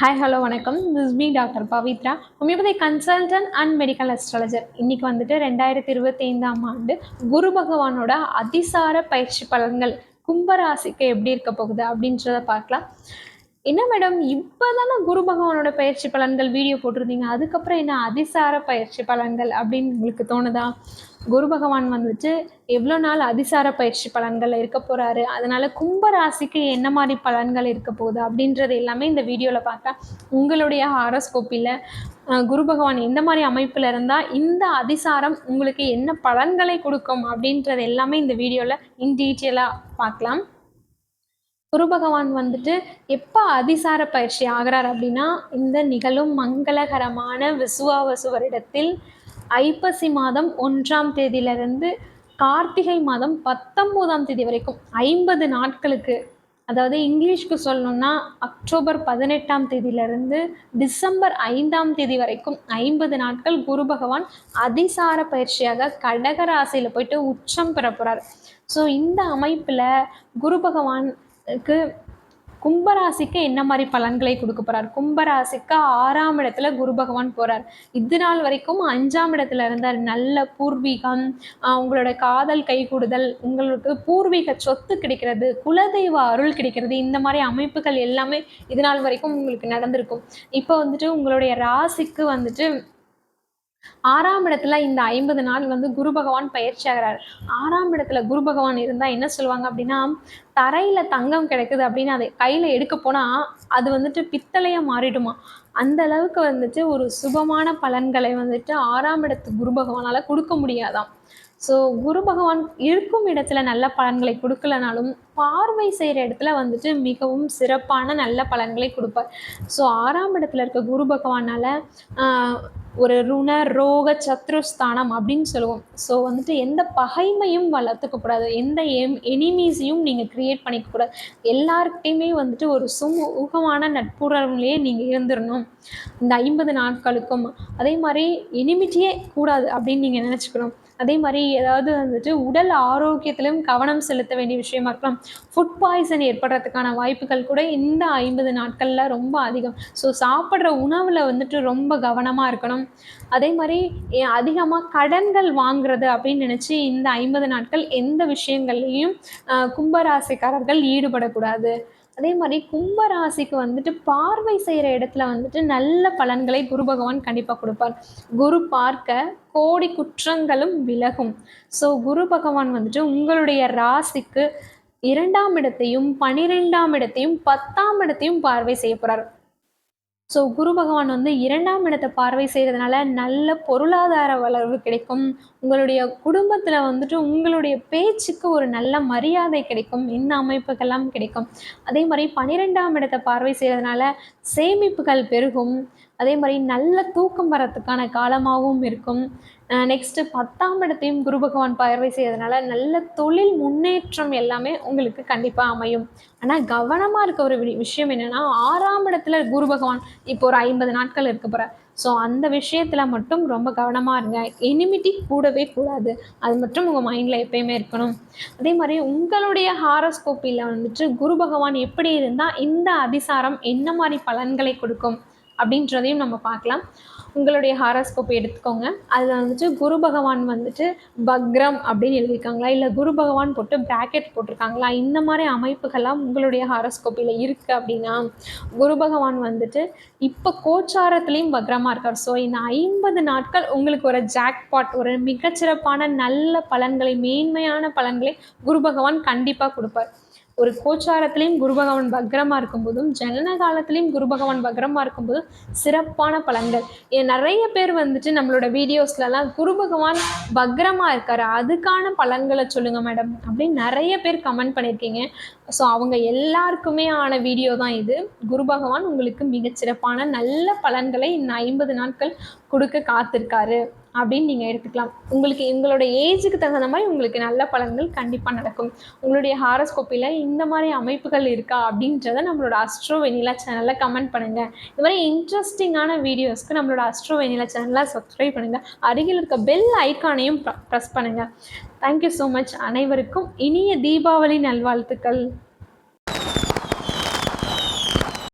Hi hello வணக்கம். This me doctor Pavithra, homeopathy consultant and medical astrologer. இன்னைக்கு வந்துட்டு 2025ஆம் ஆண்டு குரு பகவானோட அதிசார பயிற்சி பலன்கள் கும்பராசிக்கு எப்படி இருக்க போகுது அப்படின்றத பார்க்கலாம். என்ன மேடம், இப்போதானே குரு பகவானோட பயிற்சி பலன்கள் வீடியோ போட்டிருந்தீங்க, அதுக்கப்புறம் என்ன அதிசார பயிற்சி பலன்கள் அப்படின்னு உங்களுக்கு தோணுதா? குரு பகவான் வந்துட்டு எவ்வளோ நாள் அதிசார பயிற்சி பலன்கள் இருக்க போகிறாரு, அதனால் கும்பராசிக்கு என்ன மாதிரி பலன்கள் இருக்க போகுது அப்படின்றது எல்லாமே இந்த வீடியோவில் பார்த்தா உங்களுடைய ஹாரோஸ்கோப்பில் குரு பகவான் எந்த மாதிரி அமைப்பில் இருந்தால் இந்த அதிசாரம் உங்களுக்கு என்ன பலன்களை கொடுக்கும் அப்படின்றது எல்லாமே இந்த வீடியோவில் இன் டீட்டெயிலாக பார்க்கலாம். குரு பகவான் வந்துட்டு எப்போ அதிசார பயிற்சி ஆகிறார் அப்படின்னா, இந்த நிகழும் மங்களகரமான விசுவாவசு வருடத்தில் ஐப்பசி மாதம் 1ஆம் தேதியிலிருந்து கார்த்திகை மாதம் 19ஆம் தேதி வரைக்கும் 50 நாட்களுக்கு, அதாவது இங்கிலீஷ்க்கு சொல்லணும்னா அக்டோபர் 18ஆம் தேதியிலிருந்து டிசம்பர் 5ஆம் தேதி வரைக்கும் 50 நாட்கள் குரு பகவான் அதிசார பயிற்சியாக கடகராசியில் போயிட்டு உச்சம் பெற போகிறார். ஸோ இந்த அமைப்பில் குரு பகவானுக்கு கும்பராசிக்கு என்ன மாதிரி பலன்களை கொடுக்க போறார்? கும்பராசிக்கு 6ஆம் இடத்துல குரு பகவான் போறார். இது நாள் வரைக்கும் 5ஆம் இடத்துல இருந்தார். நல்ல பூர்வீகம், உங்களோட காதல் கைகூடுதல், உங்களுக்கு பூர்வீக சொத்து கிடைக்கிறது, குலதெய்வ அருள் கிடைக்கிறது, இந்த மாதிரி அமைப்புகள் எல்லாமே இது நாள் வரைக்கும் உங்களுக்கு நடந்திருக்கும். இப்போ வந்துட்டு உங்களுடைய ராசிக்கு வந்துட்டு 6ஆம் இடத்துல இந்த 50 நாள் குரு பகவான் பயிற்சி ஆகிறார். 6ஆம் இடத்துல குரு பகவான் இருந்தால் என்ன சொல்லுவாங்க அப்படின்னா, தரையில் தங்கம் கிடைக்குது அப்படின்னு அதை கையில் எடுக்க போனால் அது வந்துட்டு பித்தளையாக மாறிடுமா. அந்த அளவுக்கு வந்துட்டு ஒரு சுபமான பலன்களை வந்துட்டு 6ஆம் இடத்து குரு பகவானால் கொடுக்க முடியாதாம். ஸோ குரு பகவான் இருக்கும் இடத்துல நல்ல பலன்களை கொடுக்கலனாலும் பார்வை செய்கிற இடத்துல வந்துட்டு மிகவும் சிறப்பான நல்ல பலன்களை கொடுப்பார். ஸோ 6ஆம் இடத்துல இருக்க குரு பகவானால் ஒரு ருண ரோக சத்ருஸ்தானம் அப்படின்னு சொல்லுவோம். ஸோ வந்துட்டு எந்த பகைமையும் வளர்த்துக்கக்கூடாது, எந்த எனிமீஸையும் நீங்கள் க்ரியேட் பண்ணிக்கக்கூடாது. எல்லாருக்கிட்டையுமே வந்துட்டு ஒரு சுமூகமான நட்புறவுலேயே நீங்கள் இருந்துடணும் இந்த 50 நாட்களுக்கும். அதே மாதிரி எனிமிட்டியே கூடாது அப்படின்னு நீங்கள் நினச்சிக்கணும். அதே மாதிரி ஏதாவது வந்துட்டு உடல் ஆரோக்கியத்திலும் கவனம் செலுத்த வேண்டிய விஷயமா இருக்கலாம். ஃபுட் பாய்சன் ஏற்படுறதுக்கான வாய்ப்புகள் கூட இந்த 50 நாட்களில் ரொம்ப அதிகம். ஸோ சாப்பிட்ற உணவில் வந்துட்டு ரொம்ப கவனமாக இருக்கணும். அதே மாதிரி அதிகமாக கடன்கள் வாங்குறது அப்படின்னு நினச்சி இந்த 50 நாட்கள் எந்த விஷயங்கள்லையும் கும்பராசிக்காரர்கள் ஈடுபடக்கூடாது. அதே மாதிரி கும்பராசிக்கு வந்துட்டு பார்வை செய்கிற இடத்துல வந்துட்டு நல்ல பலன்களை குரு பகவான் கண்டிப்பாக கொடுப்பார். குரு பார்க்க கோடி குற்றங்களும் விலகும். ஸோ குரு பகவான் வந்துட்டு உங்களுடைய ராசிக்கு 2ஆம் இடத்தையும் 12ஆம் இடத்தையும் 10ஆம் இடத்தையும் பார்வை செய்ய போகிறார். ஸோ குரு பகவான் 2ஆம் இடத்தை பார்வை செய்கிறதுனால நல்ல பொருளாதார வளர்வு கிடைக்கும். உங்களுடைய குடும்பத்தில் வந்துட்டு உங்களுடைய பேச்சுக்கு ஒரு நல்ல மரியாதை கிடைக்கும். இந்த அமைப்புகள்லாம் கிடைக்கும். அதே மாதிரி 12ஆம் இடத்தை பார்வை செய்கிறதுனால சேமிப்புகள் பெருகும். அதே மாதிரி நல்ல தூக்கம் வரத்துக்கான காலமாகவும் இருக்கும். நெக்ஸ்ட்டு 10ஆம் இடத்தையும் குரு பகவான் பார்வை செய்கிறதுனால நல்ல தொழில் முன்னேற்றம் எல்லாமே உங்களுக்கு கண்டிப்பாக அமையும். ஆனால் கவனமாக இருக்க ஒரு விஷயம் என்னென்னா, 6ஆம் இடத்துல குரு பகவான் இப்போ ஒரு 50 நாட்கள் இருக்க போகிறார். ஸோ அந்த விஷயத்தில் மட்டும் ரொம்ப கவனமாக இருங்க. எனிமிட்டி கூடவே கூடாது. அது மட்டும் உங்கள் மைண்டில் எப்பயுமே இருக்கணும். அதே மாதிரி உங்களுடைய ஹாரோஸ்கோப்பில் வந்துட்டு குரு பகவான் எப்படி இருந்தால் இந்த அதிசாரம் என்ன மாதிரி பலன்களை கொடுக்கும் அப்படின்றதையும் நம்ம பார்க்கலாம். உங்களுடைய ஹாரோஸ்கோப்பை எடுத்துக்கோங்க. அதில் வந்துட்டு குரு பகவான் வந்துட்டு பக்ரம் அப்படின்னு எழுதியிருக்காங்களா, இல்லை குரு பகவான் போட்டு ப்ராக்கெட் போட்டிருக்காங்களா, இந்த மாதிரி அமைப்புகள்லாம் உங்களுடைய ஹாரோஸ்கோப்பில் இருக்குது அப்படின்னா குரு பகவான் வந்துட்டு இப்போ கோச்சாரத்துலேயும் பக்ரமாக இருக்கார். ஸோ இந்த 50 நாட்கள் உங்களுக்கு ஒரு ஜாக்பாட், ஒரு மிகச்சிறப்பான நல்ல பலன்களை, மேன்மையான பலன்களை குரு பகவான் கண்டிப்பாக கொடுப்பார். ஒரு கோச்சாரத்திலையும் குரு பகவான் பக்ரமாக இருக்கும்போதும், ஜனன காலத்திலையும் குரு பகவான் பக்ரமாக இருக்கும்போதும் சிறப்பான பலன்கள். நிறைய பேர் வந்துட்டு நம்மளோட வீடியோஸ்லலாம் குரு பகவான் பக்ரமாக இருக்காரு, அதுக்கான பலன்களை சொல்லுங்கள் மேடம் அப்படின்னு நிறைய பேர் கமெண்ட் பண்ணியிருக்கீங்க. ஸோ அவங்க எல்லாருக்குமே ஆன வீடியோ தான் இது. குரு பகவான் உங்களுக்கு மிகச்சிறப்பான நல்ல பலன்களை இந்த 50 நாட்கள் கொடுக்க காத்திருக்காரு அப்படின்னு நீங்கள் எடுத்துக்கலாம். உங்களுக்கு எங்களோட ஏஜுக்கு தகுந்த மாதிரி உங்களுக்கு நல்ல பலன்கள் கண்டிப்பாக நடக்கும். உங்களுடைய ஹாரோஸ்கோப்பில் இந்த மாதிரி அமைப்புகள் இருக்கா அப்படின்றத நம்மளோட அஸ்ட்ரோ வெனிலா சேனலில் கமெண்ட் பண்ணுங்கள். இந்த மாதிரி இன்ட்ரெஸ்டிங்கான வீடியோஸ்க்கு நம்மளோட அஸ்ட்ரோ வெனிலா சேனலில் சப்ஸ்கிரைப் பண்ணுங்கள். அருகில் இருக்க பெல் ஐக்கானையும் ப்ரெஸ் பண்ணுங்கள். Thank you so much. அனைவருக்கும் இனிய தீபாவளி நல்வாழ்த்துக்கள்.